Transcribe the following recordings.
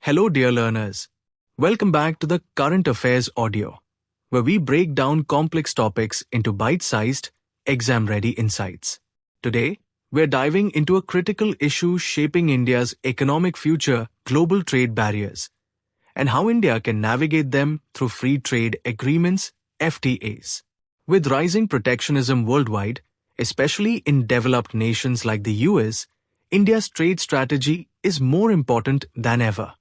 Hello dear learners. Welcome back to the Current Affairs audio, where we break down complex topics into bite-sized, exam-ready insights. Today, we're diving into a critical issue shaping India's economic future: global trade barriers, and how India can navigate them through free trade agreements, FTAs. With rising protectionism worldwide, especially in developed nations like the US, India's trade strategy is more important than ever.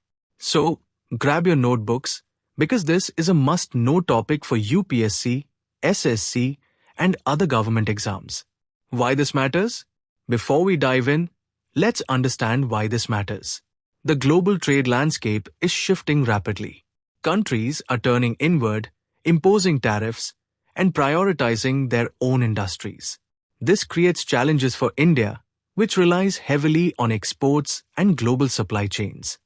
So, grab your notebooks, because this is a must-know topic for UPSC, SSC, and other government exams. Why this matters? Before we dive in, let's understand why this matters. The global trade landscape is shifting rapidly. Countries are turning inward, imposing tariffs, and prioritizing their own industries. This creates challenges for India, which relies heavily on exports and global supply chains.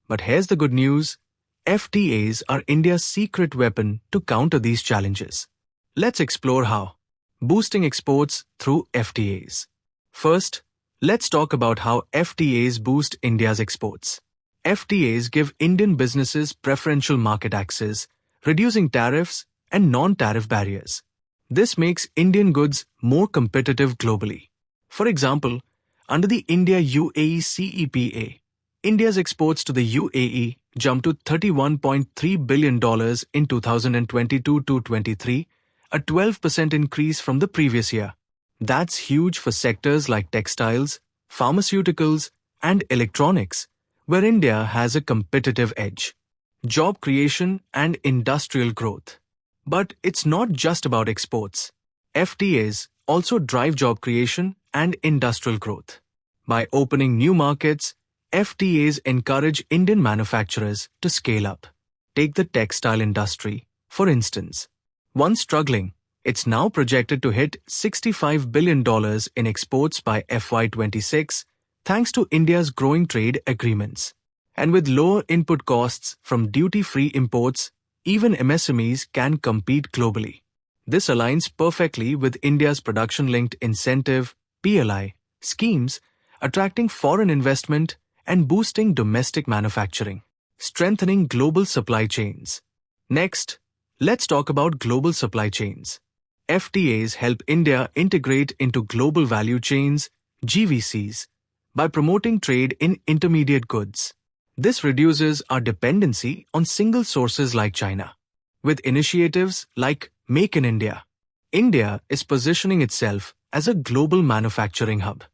But here's the good news: FTAs are India's secret weapon to counter these challenges. Let's explore how. Boosting exports through FTAs. First, let's talk about how FTAs boost India's exports. FTAs give Indian businesses preferential market access, reducing tariffs and non-tariff barriers. This makes Indian goods more competitive globally. For example, under the India-UAE CEPA, India's exports to the UAE jumped to $31.3 billion in 2022-23, a 12% increase from the previous year. That's huge for sectors like textiles, pharmaceuticals, and electronics, where India has a competitive edge. Job creation and industrial growth. But it's not just about exports. FTAs also drive job creation and industrial growth. By opening new markets, FTAs encourage Indian manufacturers to scale up. Take the textile industry, for instance. Once struggling, it's now projected to hit $65 billion in exports by FY26, thanks to India's growing trade agreements. And with lower input costs from duty-free imports, even MSMEs can compete globally. This aligns perfectly with India's production-linked incentive (PLI) schemes, attracting foreign investment and boosting domestic manufacturing, strengthening global supply chains. Next, let's talk about global supply chains. FTAs help India integrate into global value chains, GVCs, by promoting trade in intermediate goods. This reduces our dependency on single sources like China. With initiatives like Make in India, India is positioning itself as a global manufacturing hub.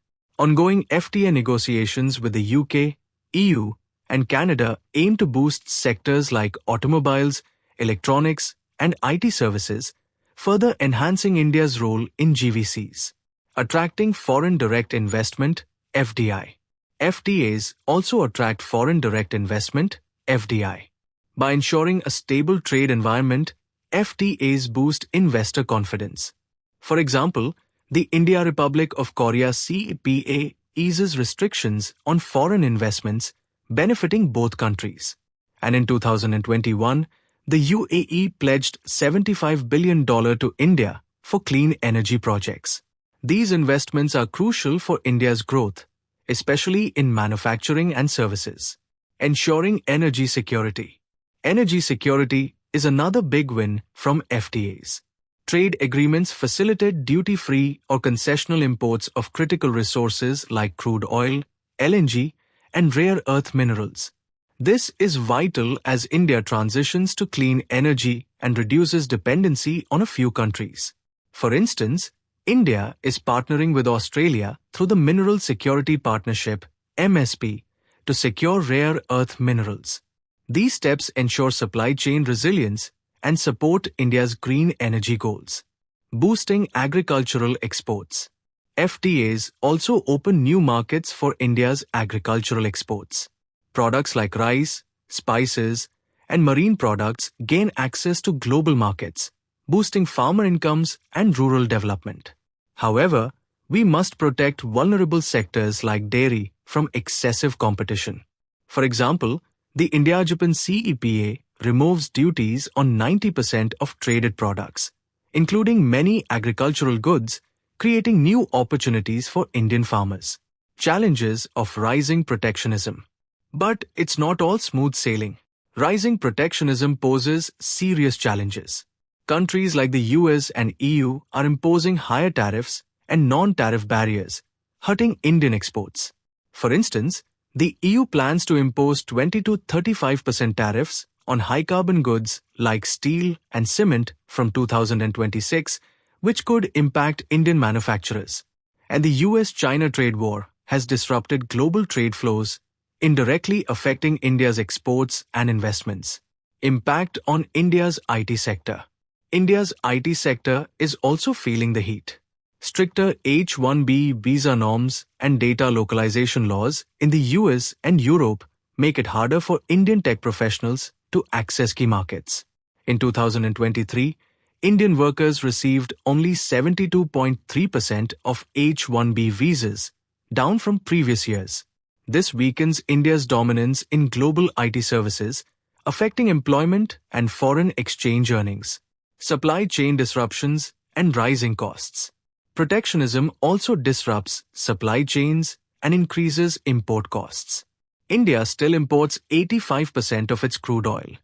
Ongoing FTA negotiations with the UK, EU, and Canada aim to boost sectors like automobiles, electronics, and IT services, further enhancing India's role in GVCs. Attracting foreign direct investment, FDI. FTAs also attract foreign direct investment, FDI. By ensuring a stable trade environment, FTAs boost investor confidence. For example, the India Republic of Korea CEPA eases restrictions on foreign investments, benefiting both countries. And in 2021, the UAE pledged $75 billion to India for clean energy projects. These investments are crucial for India's growth, especially in manufacturing and services. Ensuring energy security. Energy security is another big win from FTAs. Trade agreements facilitate duty-free or concessional imports of critical resources like crude oil, LNG, and rare earth minerals. This is vital as India transitions to clean energy and reduces dependency on a few countries. For instance, India is partnering with Australia through the Mineral Security Partnership (MSP) to secure rare earth minerals. These steps ensure supply chain resilience and support India's green energy goals. Boosting agricultural exports. FTAs also open new markets for India's agricultural exports. Products like rice, spices, and marine products gain access to global markets, boosting farmer incomes and rural development. However, we must protect vulnerable sectors like dairy from excessive competition. For example, the India-Japan CEPA removes duties on 90% of traded products, including many agricultural goods, creating new opportunities for Indian farmers. Challenges of rising protectionism. But it's not all smooth sailing. Rising protectionism poses serious challenges. Countries like the US and EU are imposing higher tariffs and non-tariff barriers, hurting Indian exports. For instance, the EU plans to impose 20 to 35% tariffs on high-carbon goods like steel and cement from 2026, which could impact Indian manufacturers. And the US-China trade war has disrupted global trade flows, indirectly affecting India's exports and investments. Impact on India's IT sector. India's IT sector is also feeling the heat. Stricter H-1B visa norms and data localization laws in the US and Europe make it harder for Indian tech professionals to access key markets. In 2023, Indian workers received only 72.3% of H-1B visas, down from previous years. This weakens India's dominance in global IT services, affecting employment and foreign exchange earnings. Supply chain disruptions and rising costs. Protectionism also disrupts supply chains and increases import costs. India still imports 85% of its crude oil,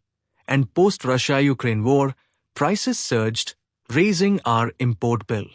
and post-Russia-Ukraine war, prices surged, raising our import bill.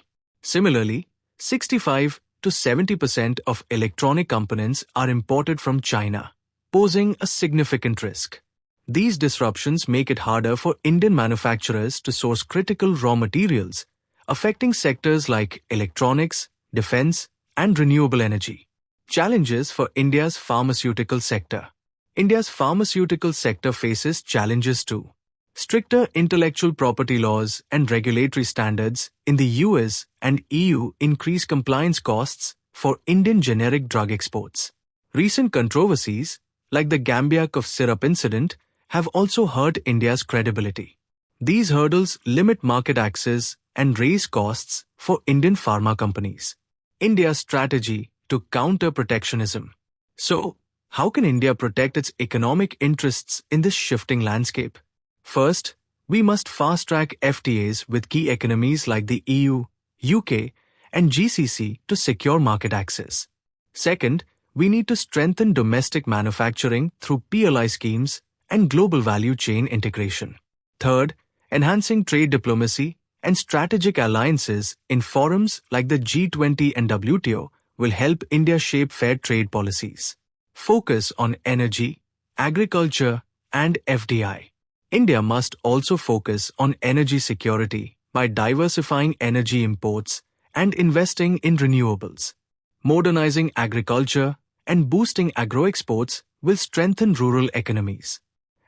Similarly, 65 to 70% of electronic components are imported from China, posing a significant risk. These disruptions make it harder for Indian manufacturers to source critical raw materials, affecting sectors like electronics, defense, and renewable energy. Challenges for India's pharmaceutical sector. India's pharmaceutical sector faces challenges too. Stricter intellectual property laws and regulatory standards in the US and EU increase compliance costs for Indian generic drug exports. Recent controversies, like the Gambia cough syrup incident, have also hurt India's credibility. These hurdles limit market access and raise costs for Indian pharma companies. India's strategy to counter protectionism. So, how can India protect its economic interests in this shifting landscape? First, we must fast-track FTAs with key economies like the EU, UK, and GCC to secure market access. Second, we need to strengthen domestic manufacturing through PLI schemes and global value chain integration. Third, enhancing trade diplomacy and strategic alliances in forums like the G20 and WTO will help India shape fair trade policies. Focus on energy, agriculture, and FDI. India must also focus on energy security by diversifying energy imports and investing in renewables. Modernizing agriculture and boosting agro-exports will strengthen rural economies.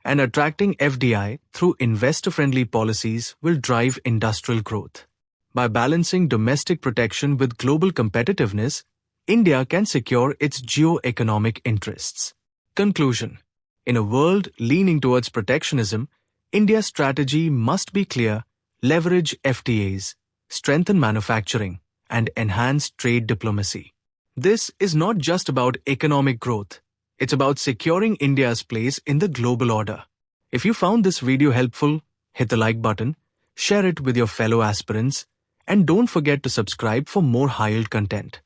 And attracting FDI through investor-friendly policies will drive industrial growth. By balancing domestic protection with global competitiveness, India can secure its geo-economic interests. Conclusion. In a world leaning towards protectionism, India's strategy must be clear: leverage FTAs, strengthen manufacturing, and enhance trade diplomacy. This is not just about economic growth. It's about securing India's place in the global order. If you found this video helpful, hit the like button, share it with your fellow aspirants, and don't forget to subscribe for more high-yield content.